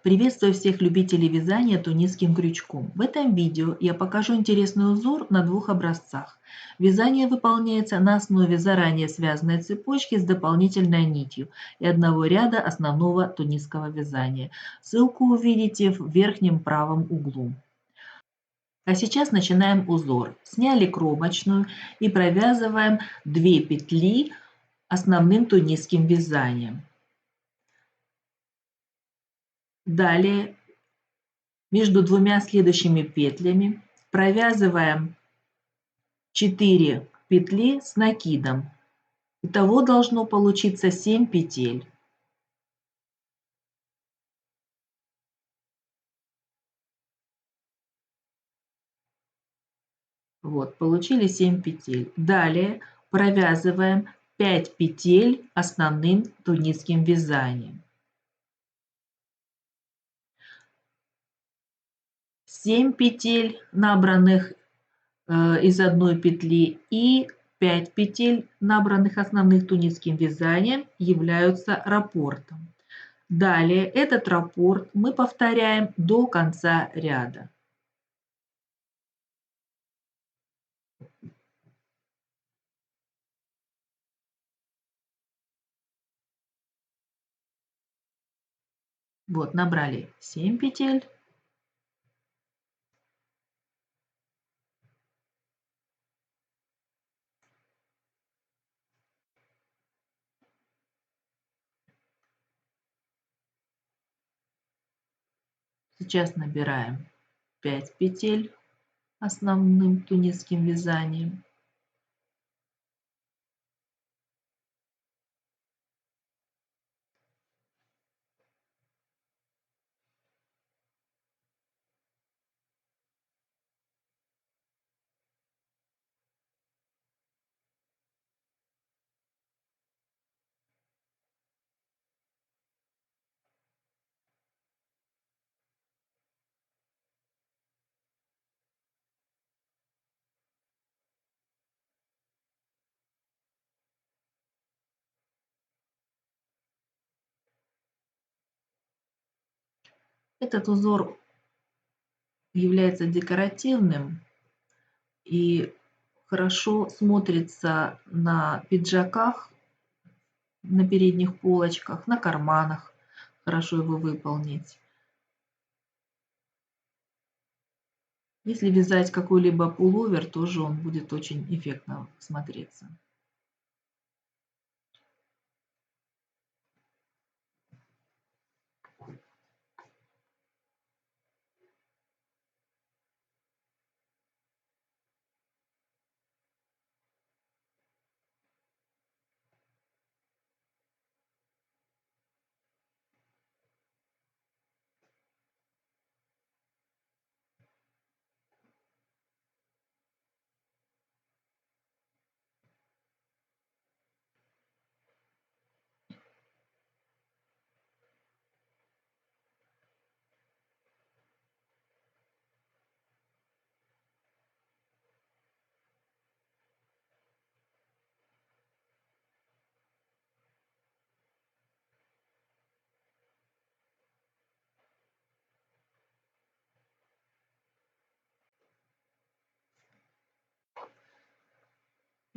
Приветствую всех любителей вязания тунисским крючком. В этом видео я покажу интересный узор на двух образцах. Вязание выполняется на основе заранее связанной цепочки с дополнительной нитью и одного ряда основного тунисского вязания. Ссылку увидите в верхнем правом углу. А сейчас начинаем узор. Сняли кромочную и провязываем 2 петли основным тунисским вязанием. Далее между двумя следующими петлями провязываем 4 петли с накидом. Итого должно получиться 7 петель. Вот, получили 7 петель. Далее провязываем 5 петель основным тунисским вязанием. 7 петель, набранных из одной петли, и 5 петель, набранных основных тунисским вязанием, являются раппортом. Далее этот раппорт мы повторяем до конца ряда. Вот, набрали 7 петель. Сейчас набираем 5 петель основным тунисским вязанием. Этот узор является декоративным и хорошо смотрится на пиджаках, на передних полочках, на карманах. Хорошо его выполнить. Если вязать какой-либо пуловер, тоже он будет очень эффектно смотреться.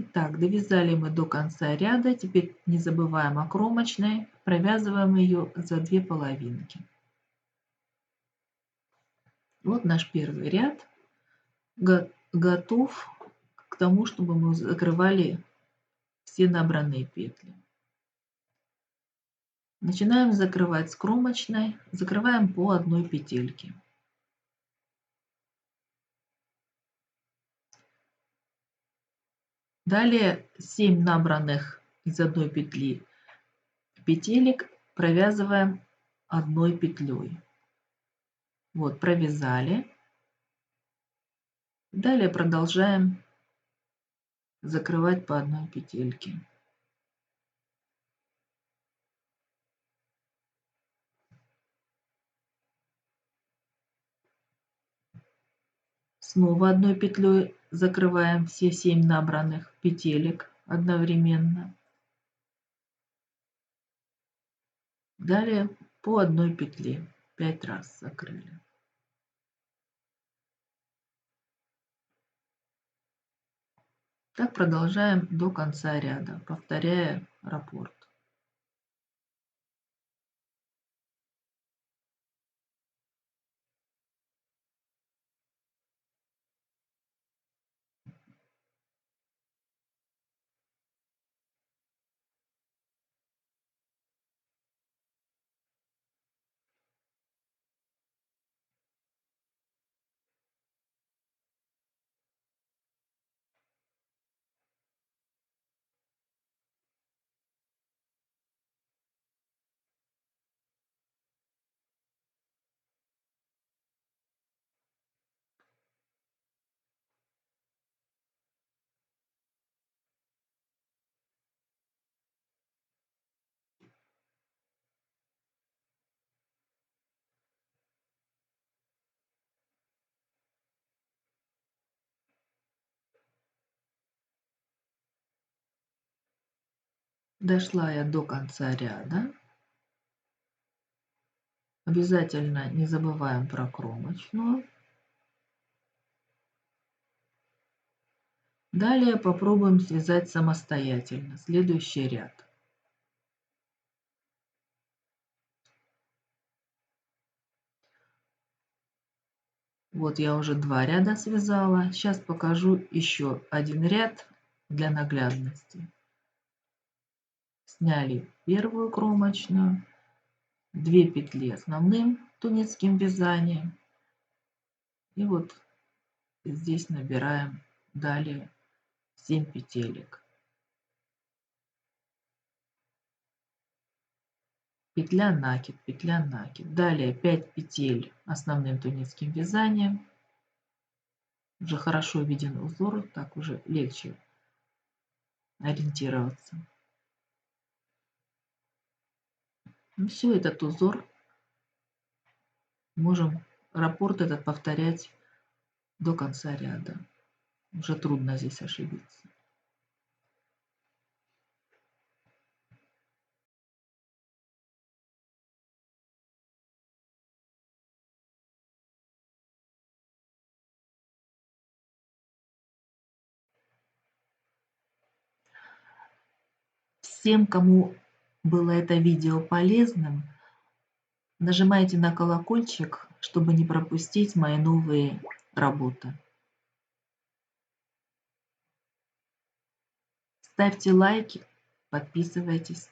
Итак, довязали мы до конца ряда. Теперь не забываем о кромочной. Провязываем ее за 2 половинки. Вот наш первый ряд готов к тому, чтобы мы закрывали все набранные петли. Начинаем закрывать с кромочной. Закрываем по одной петельке. Далее 7 набранных из одной петли петелек провязываем одной петлей. Вот, провязали. Далее продолжаем закрывать по одной петельке. Снова одной петлей закрываем все 7 набранных петелек одновременно. Далее по одной петле. 5 раз закрыли. Так продолжаем до конца ряда, повторяя раппорт. Дошла я до конца ряда. Обязательно не забываем про кромочную. Далее попробуем связать самостоятельно следующий ряд. Вот я уже 2 ряда связала. Сейчас покажу еще один ряд для наглядности. Сняли первую кромочную, 2 петли основным тунецким вязанием. И вот здесь набираем далее 7 петелек. Петля накид, петля накид. Далее 5 петель основным тунецким вязанием. Уже хорошо виден узор, так уже легче ориентироваться. Ну, все, этот узор можем раппорт этот повторять до конца ряда. Уже трудно здесь ошибиться. Всем, кому было это видео полезным, нажимайте на колокольчик, чтобы не пропустить мои новые работы. Ставьте лайки, подписывайтесь,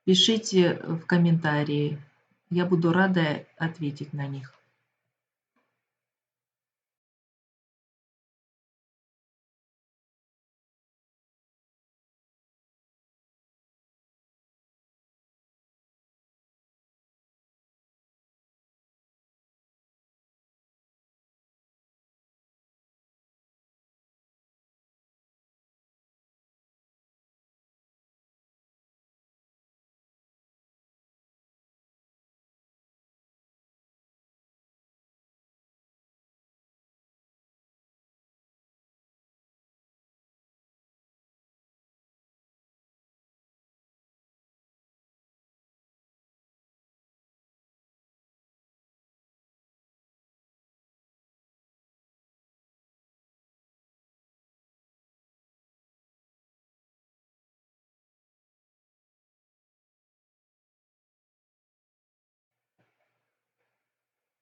пишите в комментарии. Я буду рада ответить на них.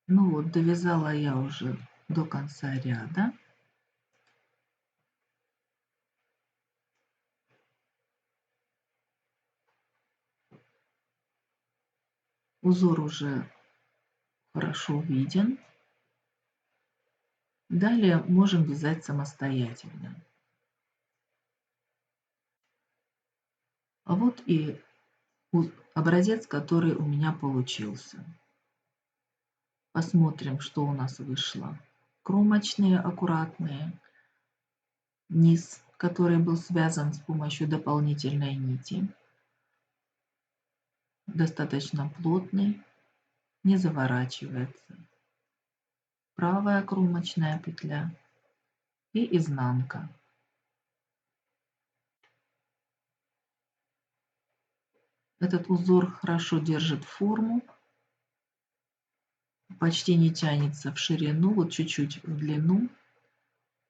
Ну вот, довязала я уже до конца ряда. Узор уже хорошо виден. Далее можем вязать самостоятельно. А вот и образец, который у меня получился. Посмотрим, что у нас вышло. Кромочные аккуратные, низ, который был связан с помощью дополнительной нити, достаточно плотный, не заворачивается. Правая кромочная петля и изнанка. Этот узор хорошо держит форму. почти не тянется в ширину, вот чуть-чуть в длину.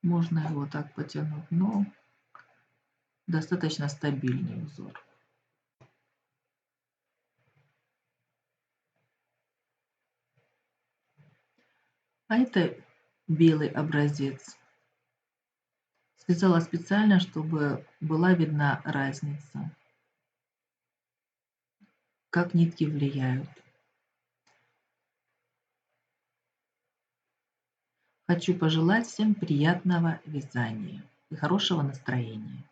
Можно его так потянуть, но достаточно стабильный узор. А это белый образец. Связала специально, чтобы была видна разница, как нитки влияют. Хочу пожелать всем приятного вязания и хорошего настроения.